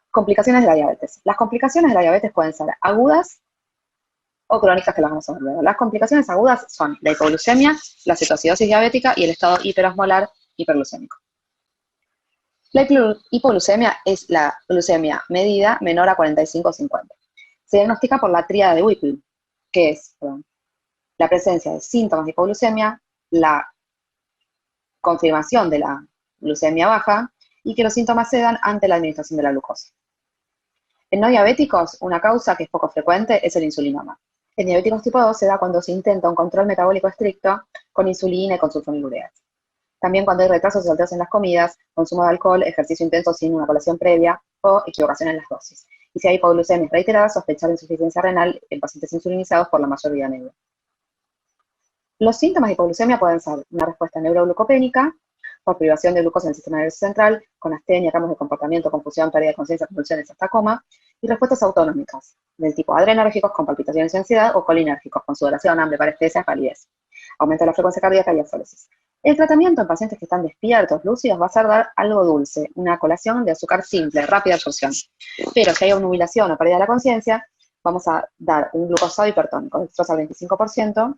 Complicaciones de la diabetes. Las complicaciones de la diabetes pueden ser agudas o crónicas, que las vamos a ver luego. Las complicaciones agudas son la hipoglucemia, la cetoacidosis diabética y el estado hiperosmolar hiperglucémico. La hipoglucemia es la glucemia medida menor a 45/50. Se diagnostica por la tríada de Whipple, que es la presencia de síntomas de hipoglucemia, la confirmación de la glucemia baja y que los síntomas se dan ante la administración de la glucosa. En no diabéticos, una causa que es poco frecuente es el insulinoma. En diabéticos tipo 2 se da cuando se intenta un control metabólico estricto con insulina y con sulfonilureas. También cuando hay retrasos o salteos en las comidas, consumo de alcohol, ejercicio intenso sin una colación previa o equivocación en las dosis. Y si hay hipoglucemias reiteradas, sospechar insuficiencia renal en pacientes insulinizados por la mayor vía negra. Los síntomas de hipoglucemia pueden ser una respuesta neuroglucopénica, por privación de glucosa en el sistema nervioso central, con astenia, cambios de comportamiento, confusión, pérdida de conciencia, convulsiones hasta coma, y respuestas autonómicas, del tipo adrenérgicos con palpitaciones y ansiedad, o colinérgicos con sudoración, hambre, parestesia, palidez. Aumento de la frecuencia cardíaca y afóresis. El tratamiento en pacientes que están despiertos, lúcidos, va a ser dar algo dulce, una colación de azúcar simple, rápida absorción. Pero si hay obnubilación o pérdida de la conciencia, vamos a dar un glucosado hipertónico, dextrosa al 25%,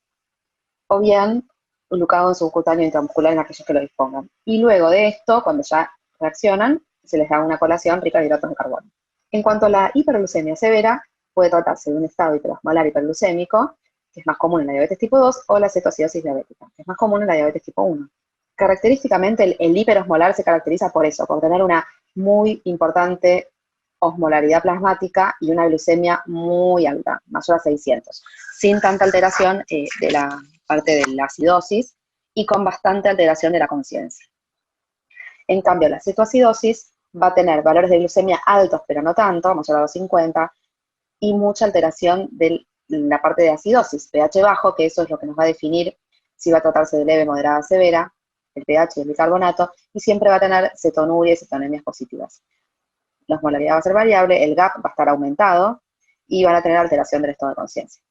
o bien glucagón subcutáneo intramuscular en aquellos que lo dispongan. Y luego de esto, cuando ya reaccionan, se les da una colación rica de hidratos de carbono. En cuanto a la hiperglucemia severa, puede tratarse de un estado hiperosmolar hiperglucémico, que es más común en la diabetes tipo 2, o la cetoacidosis diabética, que es más común en la diabetes tipo 1. Característicamente, el hiperosmolar se caracteriza por eso, por tener una muy importante osmolaridad plasmática y una glucemia muy alta, mayor a 600, sin tanta alteración de la parte de la acidosis y con bastante alteración de la conciencia. En cambio, la cetoacidosis va a tener valores de glucemia altos, pero no tanto, mayor a 250, y mucha alteración de la parte de acidosis, pH bajo, que eso es lo que nos va a definir si va a tratarse de leve, moderada, severa, el pH y el bicarbonato, y siempre va a tener cetonuria y cetonemias positivas. La osmolaridad va a ser variable, el gap va a estar aumentado y van a tener alteración del estado de conciencia.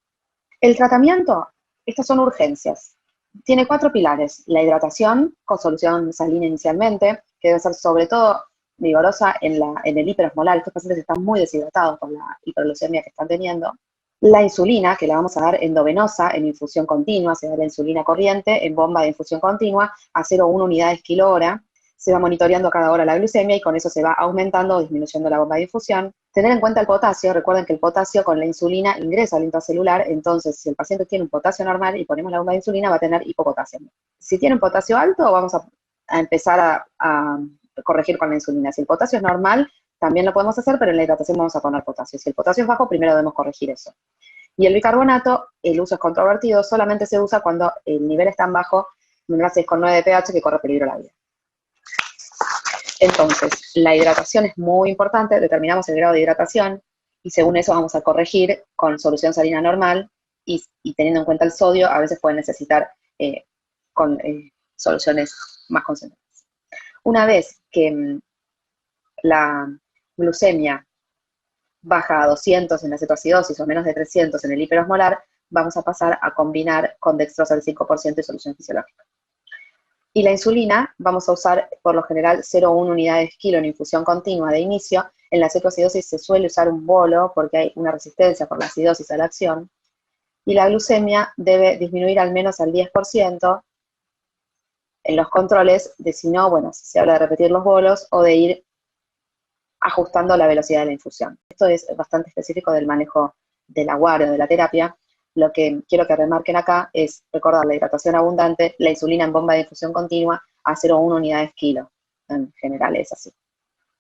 El tratamiento, estas son urgencias. Tiene 4 pilares. La hidratación con solución salina inicialmente, que debe ser sobre todo vigorosa en el hiperosmolar. Estos pacientes están muy deshidratados por la hiperglucemia que están teniendo. La insulina, que la vamos a dar endovenosa en infusión continua, se da la insulina corriente en bomba de infusión continua a 0,1 unidades kilo hora. Se va monitoreando cada hora la glucemia y con eso se va aumentando o disminuyendo la bomba de infusión. Tener en cuenta el potasio, recuerden que el potasio con la insulina ingresa al intracelular, entonces si el paciente tiene un potasio normal y ponemos la bomba de insulina va a tener hipopotasia. Si tiene un potasio alto, vamos a empezar a corregir con la insulina. Si el potasio es normal, también lo podemos hacer, pero en la hidratación vamos a poner potasio. Si el potasio es bajo, primero debemos corregir eso. Y el bicarbonato, el uso es controvertido, solamente se usa cuando el nivel es tan bajo, menor a 6,9 de pH, que corre peligro la vida. Entonces, la hidratación es muy importante, determinamos el grado de hidratación y según eso vamos a corregir con solución salina normal y teniendo en cuenta el sodio, a veces pueden necesitar soluciones más concentradas. Una vez que la glucemia baja a 200 en la cetoacidosis o menos de 300 en el hiperosmolar, vamos a pasar a combinar con dextrosa al 5% y solución fisiológica. Y la insulina vamos a usar por lo general 0,1 unidades kilo en infusión continua de inicio. En la cetoacidosis se suele usar un bolo porque hay una resistencia por la acidosis a la acción. Y la glucemia debe disminuir al menos al 10% en los controles, de si no, bueno, se habla de repetir los bolos o de ir ajustando la velocidad de la infusión. Esto es bastante específico del manejo del aguario, de la terapia. Lo que quiero que remarquen acá es recordar la hidratación abundante, la insulina en bomba de infusión continua a 0,1 unidades kilo, en general es así.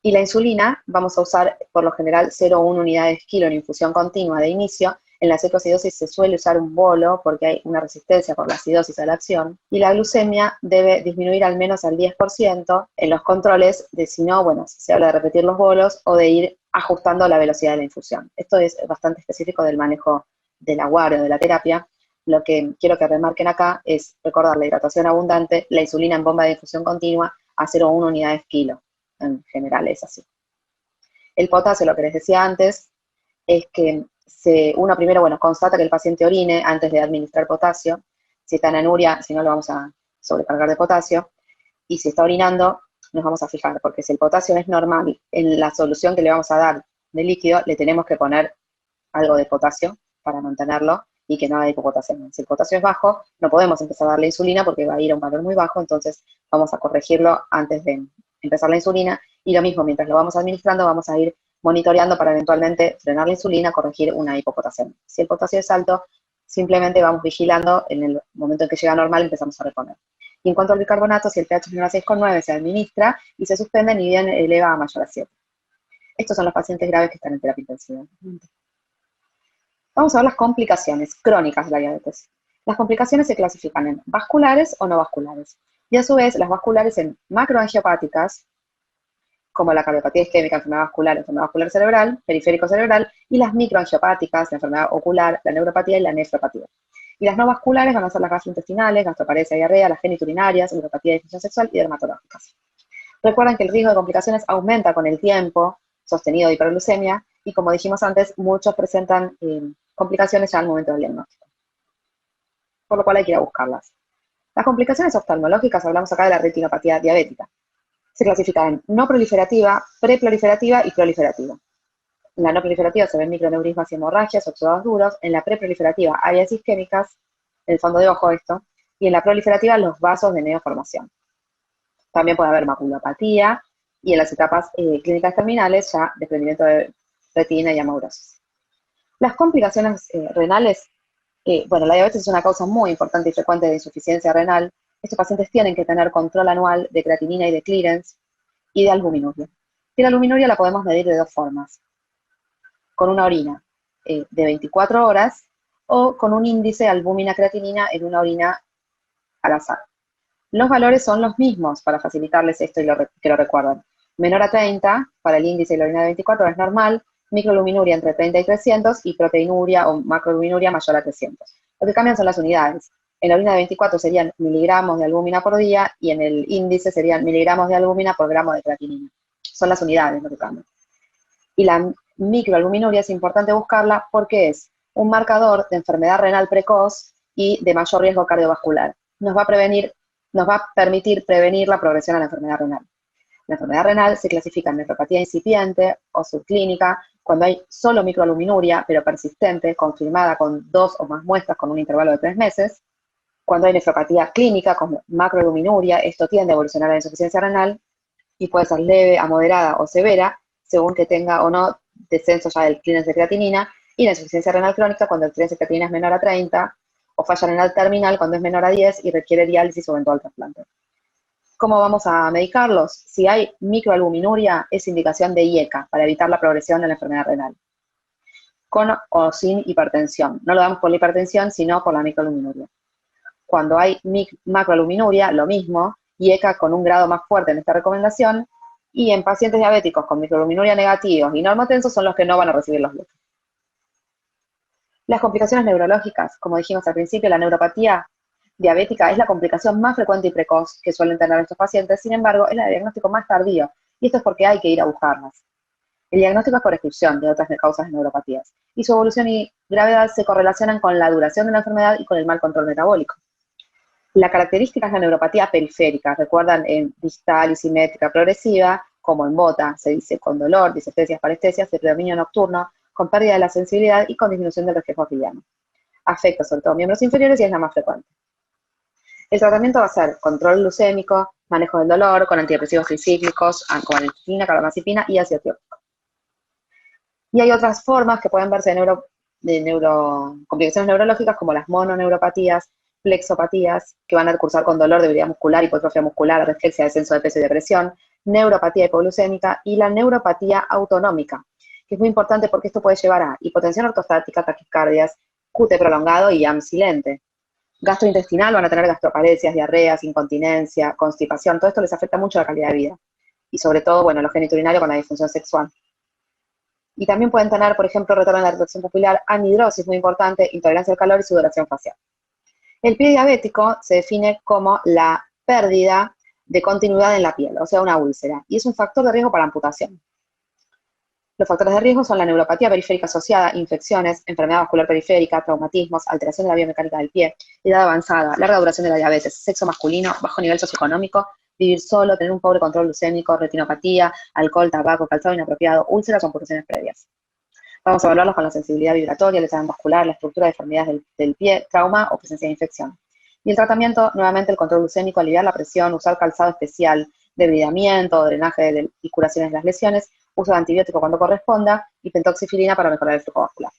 Y la insulina vamos a usar por lo general 0,1 unidades kilo en infusión continua de inicio. En la cetoacidosis se suele usar un bolo porque hay una resistencia por la acidosis a la acción. Y la glucemia debe disminuir al menos al 10% en los controles, de si no, bueno, se habla de repetir los bolos o de ir ajustando la velocidad de la infusión. Esto es bastante específico del manejo del aguario, de la terapia. Lo que quiero que remarquen acá es recordar la hidratación abundante, la insulina en bomba de infusión continua a 0,1 unidades kilo. En general es así. El potasio, lo que les decía antes, es que uno primero, bueno, constata que el paciente orine antes de administrar potasio. Si está en anuria, si no lo vamos a sobrecargar de potasio. Y si está orinando, nos vamos a fijar, porque si el potasio es normal, en la solución que le vamos a dar de líquido, le tenemos que poner algo de potasio para mantenerlo y que no haya hipopotasemia. Si el potasio es bajo, no podemos empezar a darle insulina porque va a ir a un valor muy bajo, entonces vamos a corregirlo antes de empezar la insulina, y lo mismo, mientras lo vamos administrando, vamos a ir monitoreando para eventualmente frenar la insulina, corregir una hipopotasemia. Si el potasio es alto, simplemente vamos vigilando, en el momento en que llega normal empezamos a reponer. Y en cuanto al bicarbonato, si el pH es menor a 6,9, se administra y se suspende ni bien eleva a mayor a 7. Estos son los pacientes graves que están en terapia intensiva. Vamos a ver las complicaciones crónicas de la diabetes. Las complicaciones se clasifican en vasculares o no vasculares. Y a su vez, las vasculares en macroangiopáticas, como la cardiopatía isquémica, enfermedad vascular cerebral, periférico cerebral, y las microangiopáticas, la enfermedad ocular, la neuropatía y la nefropatía. Y las no vasculares van a ser las gastrointestinales, gastroparesia, diarrea, las geniturinarias, neuropatía de disfunción sexual y dermatológicas. Recuerden que el riesgo de complicaciones aumenta con el tiempo sostenido de hiperglucemia, y como dijimos antes, muchos presentan complicaciones ya al momento del diagnóstico, por lo cual hay que ir a buscarlas. Las complicaciones oftalmológicas, hablamos acá de la retinopatía diabética. Se clasifican en no proliferativa, preproliferativa y proliferativa. En la no proliferativa se ven microneurismas y hemorragias, oxodados duros. En la preproliferativa, áreas isquémicas, en el fondo de ojo esto. Y en la proliferativa, los vasos de neoformación. También puede haber maculopatía, y en las etapas clínicas terminales ya desprendimiento de retina y amaurosis. Las complicaciones renales, bueno, la diabetes es una causa muy importante y frecuente de insuficiencia renal. Estos pacientes tienen que tener control anual de creatinina y de clearance y de albuminuria. Y la albuminuria la podemos medir de dos formas: con una orina de 24 horas o con un índice de albúmina-creatinina en una orina al azar. Los valores son los mismos para facilitarles esto y que lo recuerden. Menor a 30 para el índice de la orina de 24 horas normal, microalbuminuria entre 30 y 300 y proteinuria o macroalbuminuria mayor a 300. Lo que cambian son las unidades. En la orina de 24 serían miligramos de albúmina por día y en el índice serían miligramos de albúmina por gramo de creatinina. Son las unidades lo que cambian. Y la microalbuminuria es importante buscarla porque es un marcador de enfermedad renal precoz y de mayor riesgo cardiovascular. Nos va a permitir prevenir la progresión a la enfermedad renal. La enfermedad renal se clasifica en nefropatía incipiente o subclínica, cuando hay solo microalbuminuria, pero persistente, confirmada con 2 o más muestras con un intervalo de 3 meses. Cuando hay nefropatía clínica, con macroalbuminuria, esto tiende a evolucionar a la insuficiencia renal y puede ser leve a moderada o severa, según que tenga o no descenso ya del clearance de creatinina, y la insuficiencia renal crónica cuando el clearance de creatinina es menor a 30, o falla renal terminal cuando es menor a 10 y requiere diálisis o eventual trasplante. ¿Cómo vamos a medicarlos? Si hay microalbuminuria, es indicación de IECA para evitar la progresión de la enfermedad renal, con o sin hipertensión. No lo damos por la hipertensión, sino por la microalbuminuria. Cuando hay macroalbuminuria, lo mismo, IECA con un grado más fuerte en esta recomendación, y en pacientes diabéticos con microalbuminuria negativos y normotensos son los que no van a recibir los glúteos. Las complicaciones neurológicas, como dijimos al principio, la neuropatía diabética es la complicación más frecuente y precoz que suelen tener estos pacientes, sin embargo, es el diagnóstico más tardío, y esto es porque hay que ir a buscarlas. El diagnóstico es por exclusión de otras causas de neuropatías, y su evolución y gravedad se correlacionan con la duración de la enfermedad y con el mal control metabólico. La característica es la neuropatía periférica, recuerdan en distal y simétrica progresiva, como en bota, se dice con dolor, disestesias, parestesias, de predominio nocturno, con pérdida de la sensibilidad y con disminución del reflejo axial. Afecta sobre todo miembros inferiores y es la más frecuente. El tratamiento va a ser control glucémico, manejo del dolor, con antidepresivos tricíclicos, con aletina, carbamazepina y ácido tiópico. Y hay otras formas que pueden verse de complicaciones neurológicas, como las mononeuropatías, plexopatías, que van a cursar con dolor, debilidad muscular, hipotrofia muscular, reflexia, descenso de peso y depresión, neuropatía hipoglucémica y la neuropatía autonómica, que es muy importante porque esto puede llevar a hipotensión ortostática, taquicardias, QT prolongado y YAM silente. Gastrointestinal, van a tener gastroparesias, diarreas, incontinencia, constipación, todo esto les afecta mucho la calidad de vida. Y sobre todo, bueno, los geniturinarios con la disfunción sexual. Y también pueden tener, por ejemplo, retorno en la retracción pupilar, anhidrosis, muy importante, intolerancia al calor y sudoración facial. El pie diabético se define como la pérdida de continuidad en la piel, o sea, una úlcera, y es un factor de riesgo para amputación. Los factores de riesgo son la neuropatía periférica asociada, infecciones, enfermedad vascular periférica, traumatismos, alteración de la biomecánica del pie, edad avanzada, larga duración de la diabetes, sexo masculino, bajo nivel socioeconómico, vivir solo, tener un pobre control glucémico, retinopatía, alcohol, tabaco, calzado inapropiado, úlceras o amputaciones previas. Vamos a evaluarlos con la sensibilidad vibratoria, el examen vascular, la estructura de deformidades del pie, trauma o presencia de infección. Y el tratamiento, nuevamente el control glucémico, aliviar la presión, usar calzado especial, debridamiento, drenaje y curaciones de las lesiones, uso de antibiótico cuando corresponda y pentoxifilina para mejorar el flujo vascular.